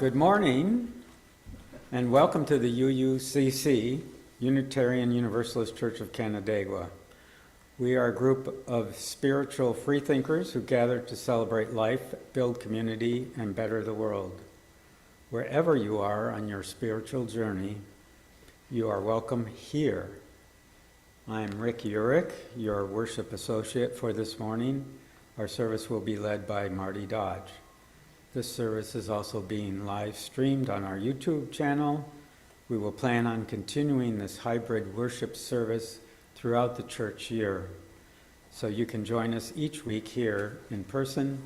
Good morning, and welcome to the UUCC, Unitarian Universalist Church of Canandaigua. We are a group of spiritual freethinkers who gather to celebrate life, build community, and better the world. Wherever you are on your spiritual journey, you are welcome here. I'm Rick Urich, your worship associate for this morning. Our service will be led by Marty Dodge. This service is also being live streamed on our YouTube channel. We will plan on continuing this hybrid worship service throughout the church year. So you can join us each week here in person,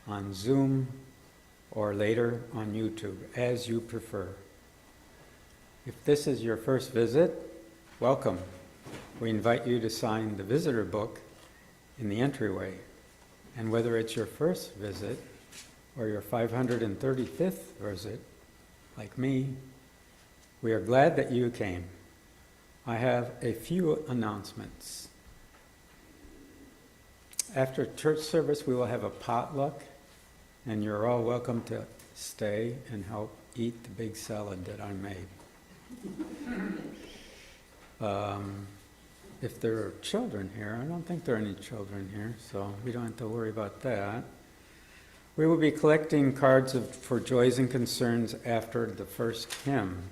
on Zoom, or later on YouTube, as you prefer. If this is your first visit, welcome. We invite you to sign the visitor book in the entryway. And whether it's your first visit or your 535th visit, like me, we are glad that you came. I have a few announcements. After church service, we will have a potluck, and you're all welcome to stay and help eat the big salad that I made. If there are children here, I don't think there are any children here, so we don't have to worry about that. We will be collecting cards for joys and concerns after the first hymn.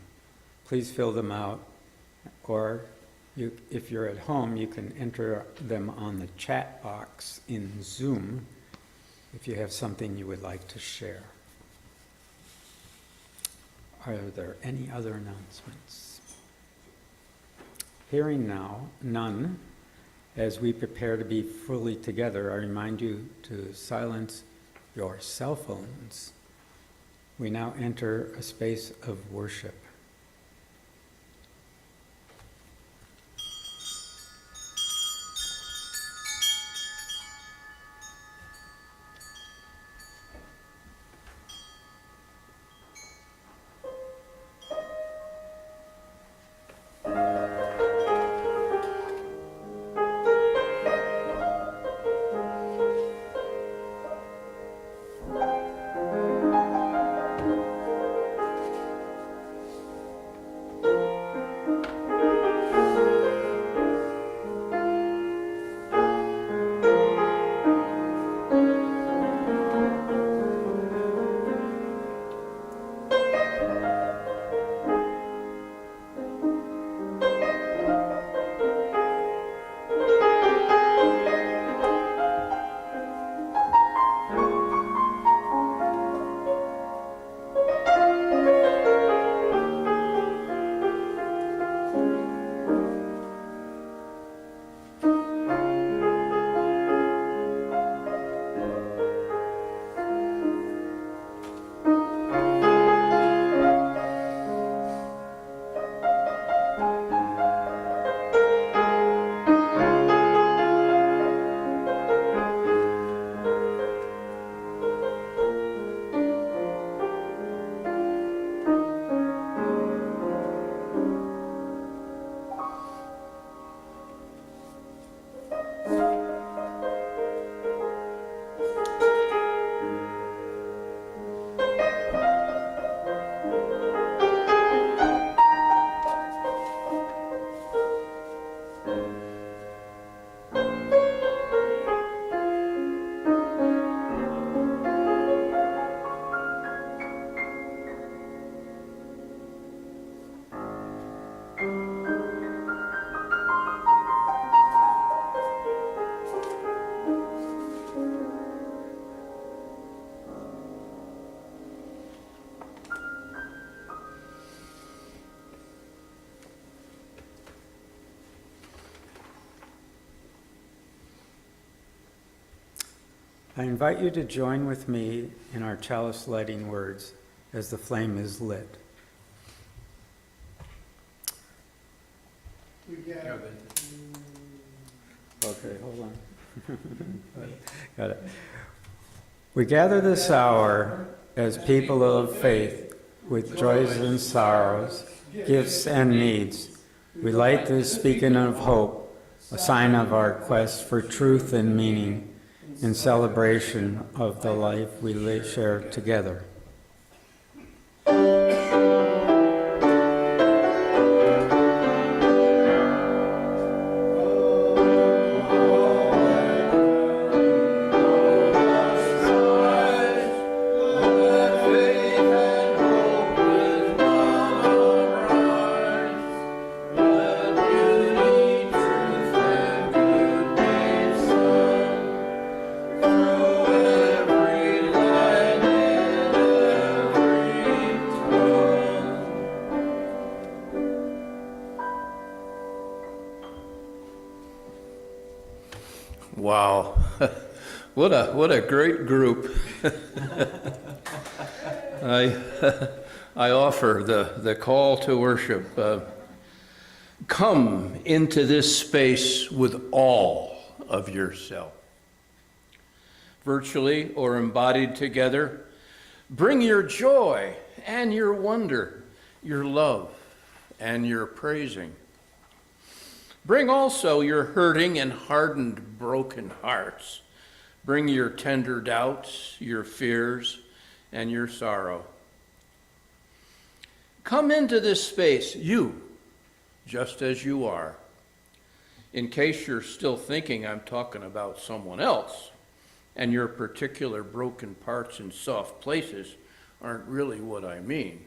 Please fill them out, or if you're at home, you can enter them on the chat box in Zoom if you have something you would like to share. Are there any other announcements? Hearing now none, as we prepare to be fully together, I remind you to silence your cell phones. We now enter a space of worship. I invite you to join with me in our chalice lighting words as the flame is lit. Okay, hold on. Got it. We gather this hour as people of faith with joys and sorrows, gifts and needs. We light this beacon of hope, a sign of our quest for truth and meaning, in celebration of the life we share together. Wow, what a great group. I offer the call to worship. Come into this space with all of yourself. Virtually or embodied together, bring your joy and your wonder, your love and your praising. Bring also your hurting and hardened, broken hearts. Bring your tender doubts, your fears, and your sorrow. Come into this space, you, just as you are. In case you're still thinking I'm talking about someone else, and your particular broken parts and soft places aren't really what I mean,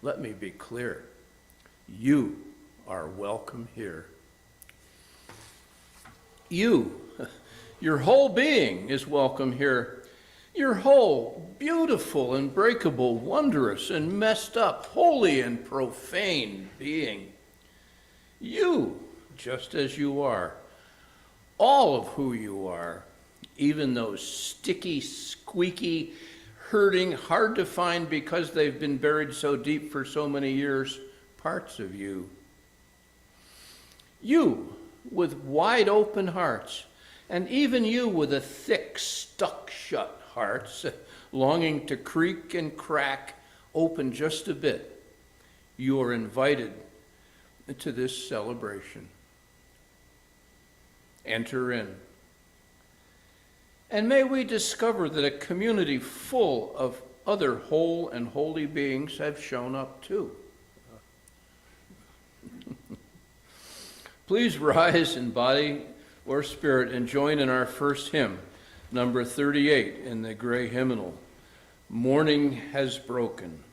let me be clear. You are welcome here. You, your whole being is welcome here. Your whole beautiful and breakable, wondrous and messed up, holy and profane being. You, just as you are. All of who you are, even those sticky, squeaky, hurting, hard to find because they've been buried so deep for so many years, parts of you. You, with wide open hearts, and even you with a thick, stuck-shut hearts, longing to creak and crack, open just a bit, you are invited to this celebration. Enter in. And may we discover that a community full of other whole and holy beings have shown up too. Please rise in body or spirit and join in our first hymn, number 38 in the gray hymnal, Morning Has Broken.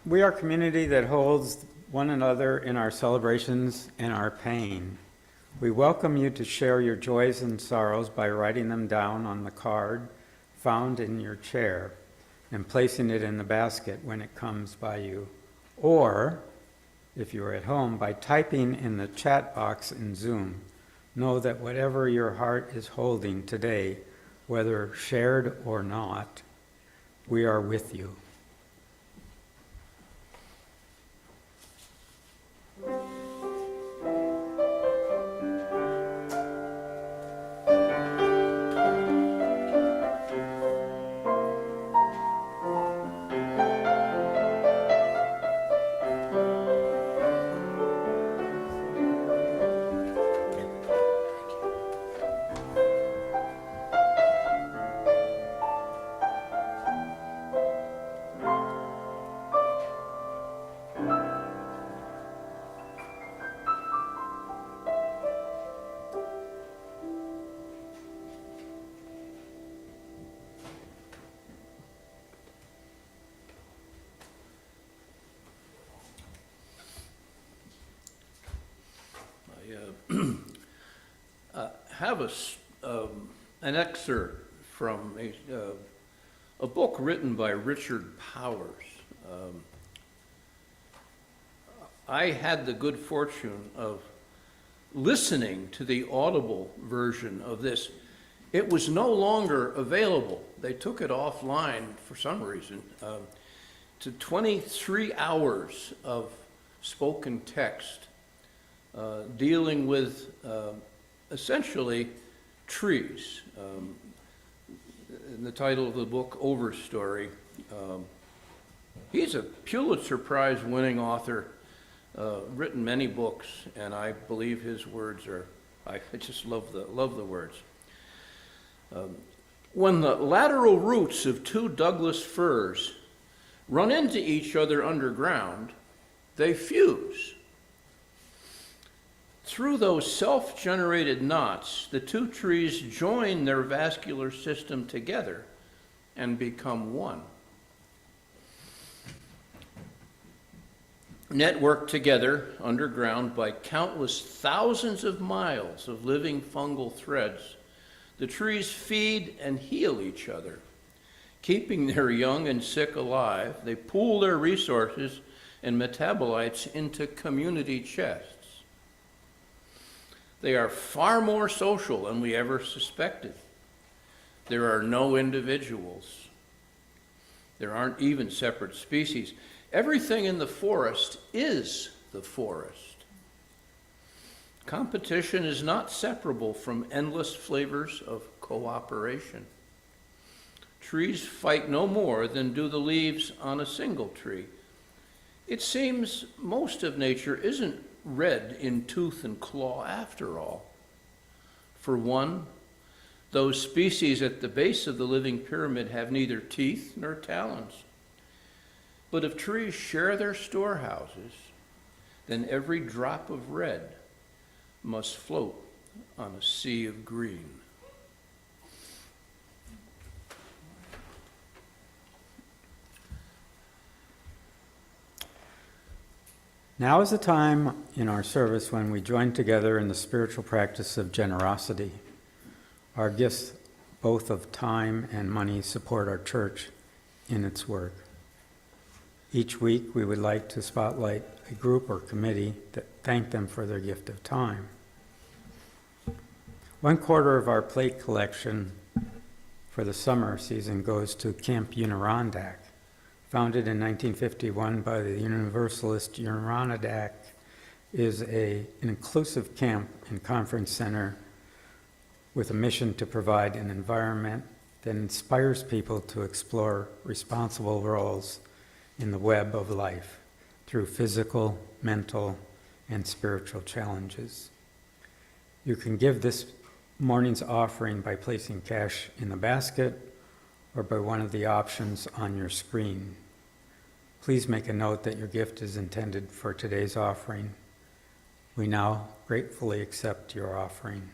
We are a community that holds one another in our celebrations and our pain. We welcome you to share your joys and sorrows by writing them down on the card found in your chair and placing it in the basket when it comes by you. Or, if you are at home, by typing in the chat box in Zoom. Know that whatever your heart is holding today, whether shared or not, we are with you. have an excerpt from a book written by Richard Powers. I had the good fortune of listening to the audible version of this. It was no longer available. They took it offline for some reason. To 23 hours of spoken text dealing with essentially trees. In the title of the book, Overstory. He's a Pulitzer Prize winning author, written many books, and I believe his words are, I just love the words. When the lateral roots of two Douglas firs run into each other underground, they fuse. Through those self-generated knots, the two trees join their vascular system together and become one. Networked together underground by countless thousands of miles of living fungal threads, the trees feed and heal each other. Keeping their young and sick alive, they pool their resources and metabolites into community chests. They are far more social than we ever suspected. There are no individuals. There aren't even separate species. Everything in the forest is the forest. Competition is not separable from endless flavors of cooperation. Trees fight no more than do the leaves on a single tree. It seems most of nature isn't red in tooth and claw after all. For one, those species at the base of the living pyramid have neither teeth nor talons. But if trees share their storehouses, then every drop of red must float on a sea of green. Now is the time in our service when we join together in the spiritual practice of generosity. Our gifts, both of time and money, support our church in its work. Each week, we would like to spotlight a group or committee to thank them for their gift of time. 1/4 of our plate collection for the summer season goes to Camp Unirondack. Founded in 1951 by the Universalist Unirondack, is an inclusive camp and conference center with a mission to provide an environment that inspires people to explore responsible roles in the web of life through physical, mental, and spiritual challenges. You can give this morning's offering by placing cash in the basket or by one of the options on your screen. Please make a note that your gift is intended for today's offering. We now gratefully accept your offering.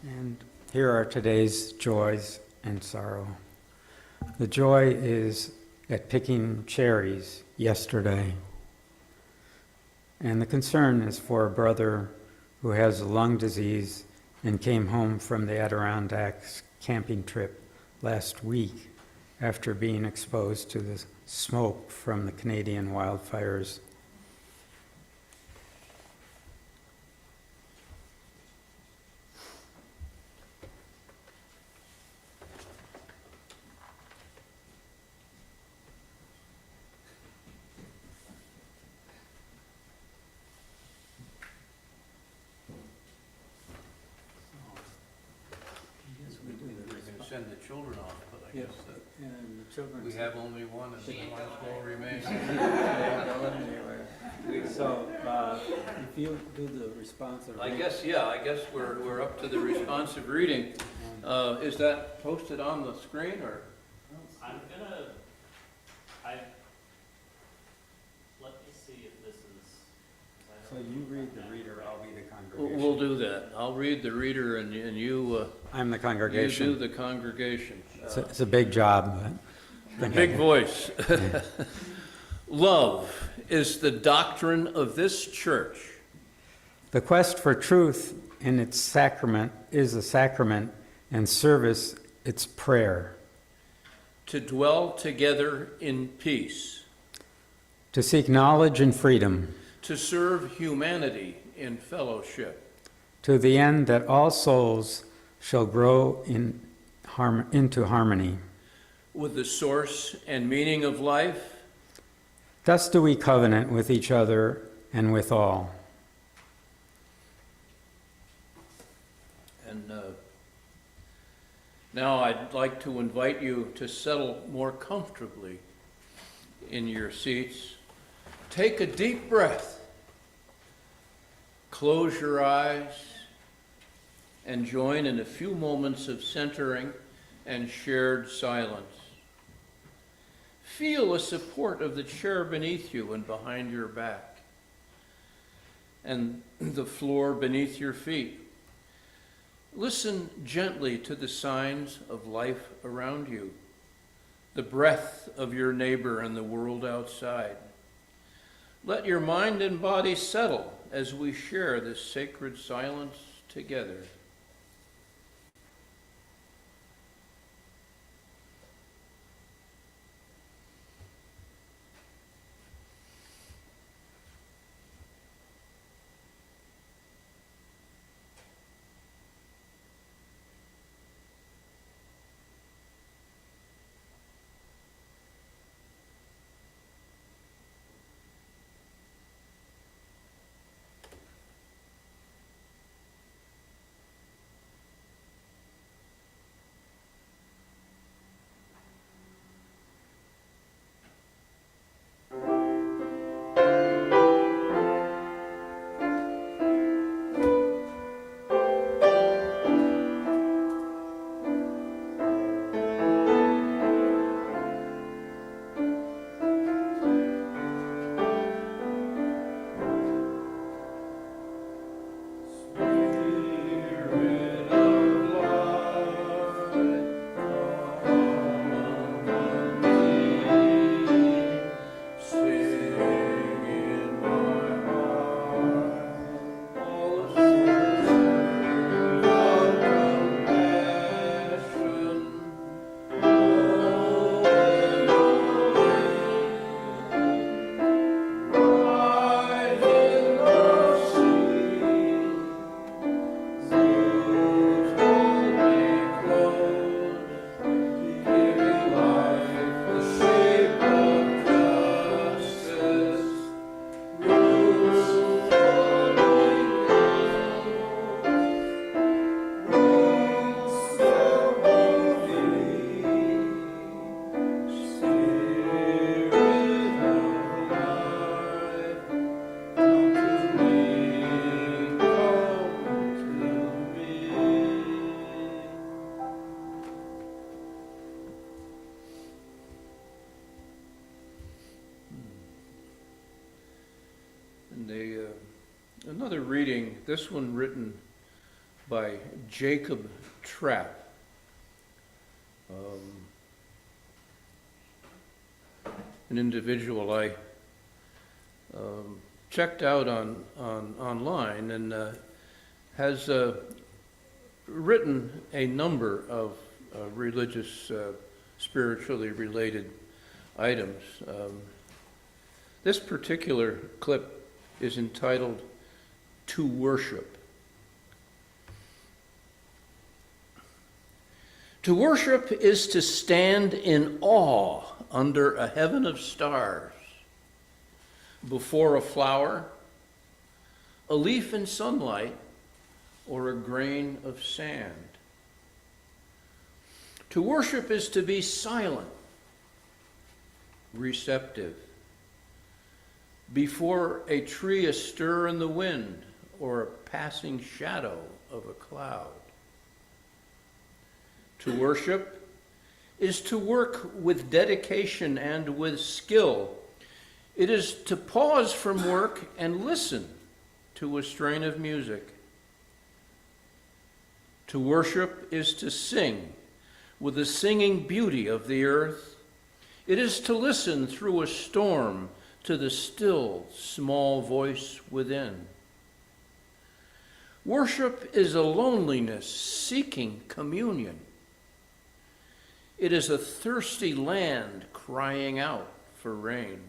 And here are today's joys and sorrow. The joy is at picking cherries yesterday. And the concern is for a brother who has lung disease and came home from the Adirondacks camping trip last week after being exposed to the smoke from the Canadian wildfires. Send the children off, but I guess that And the children. we have only one and the one will remain. So, if you do the responsive. I guess we're up to the responsive reading. Is that posted on the screen or? Let me see if this is. So you read the reader, I'll be the congregation. We'll do that. I'll read the reader and you, I'm the you congregation. do the congregation. It's a big job, but. Big voice. Love is the doctrine of this church. The quest for truth in its sacrament is a sacrament, and service its prayer. To dwell together in peace. To seek knowledge and freedom, To serve humanity in fellowship. to the end that all souls shall grow into harmony. With the source and meaning of life. Thus do we covenant with each other and with all. And now I'd like to invite you to settle more comfortably in your seats. Take a deep breath. Close your eyes and join in a few moments of centering and shared silence. Feel the support of the chair beneath you and behind your back, and the floor beneath your feet. Listen gently to the signs of life around you, the breath of your neighbor and the world outside. Let your mind and body settle as we share this sacred silence together. Another reading, this one written by Jacob Trapp. An individual I checked out online and has written a number of religious, spiritually related items. This particular clip is entitled "To Worship." To worship is to stand in awe under a heaven of stars, before a flower, a leaf in sunlight, or a grain of sand. To worship is to be silent, receptive, before a tree astir in the wind or a passing shadow of a cloud. To worship is to work with dedication and with skill. It is to pause from work and listen to a strain of music. To worship is to sing with the singing beauty of the earth. It is to listen through a storm to the still, small voice within. Worship is a loneliness seeking communion. It is a thirsty land crying out for rain.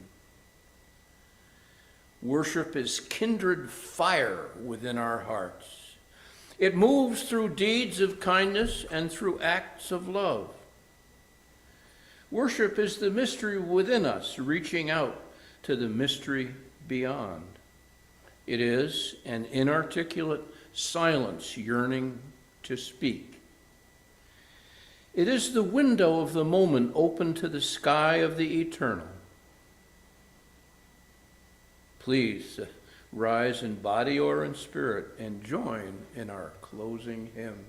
Worship is kindred fire within our hearts. It moves through deeds of kindness and through acts of love. Worship is the mystery within us, reaching out to the mystery beyond. It is an inarticulate silence yearning to speak. It is the window of the moment open to the sky of the eternal. Please rise in body or in spirit and join in our closing hymn.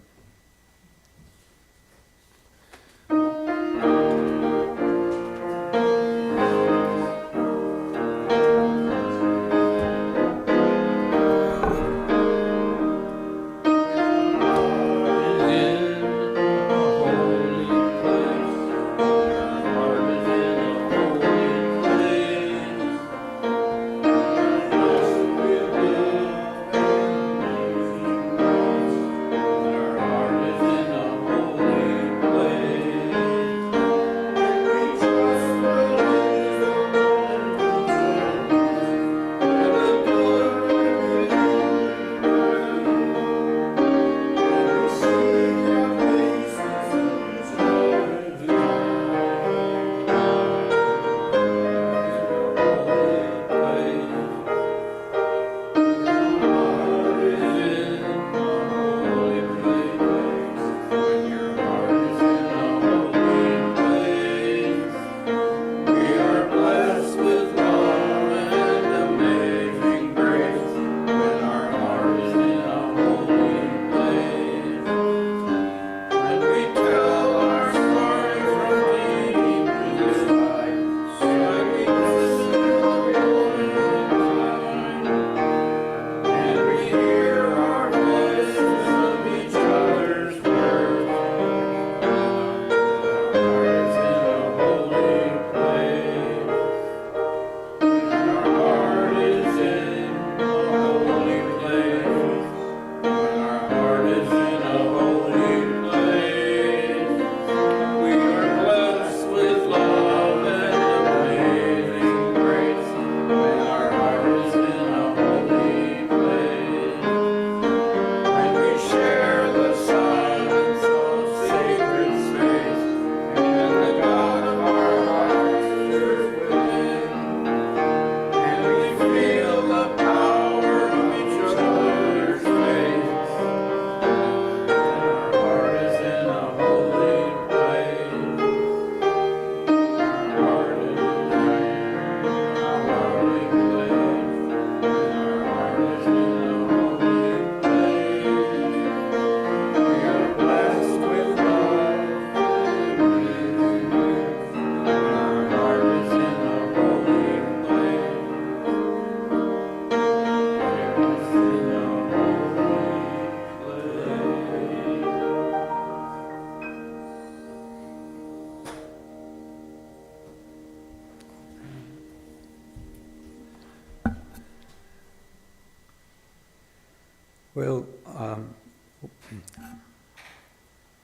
We'll,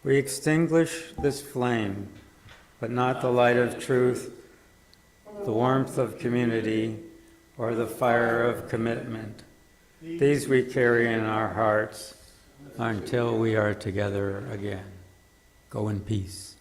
we extinguish this flame, but not the light of truth, the warmth of community, or the fire of commitment. These we carry in our hearts until we are together again. Go in peace.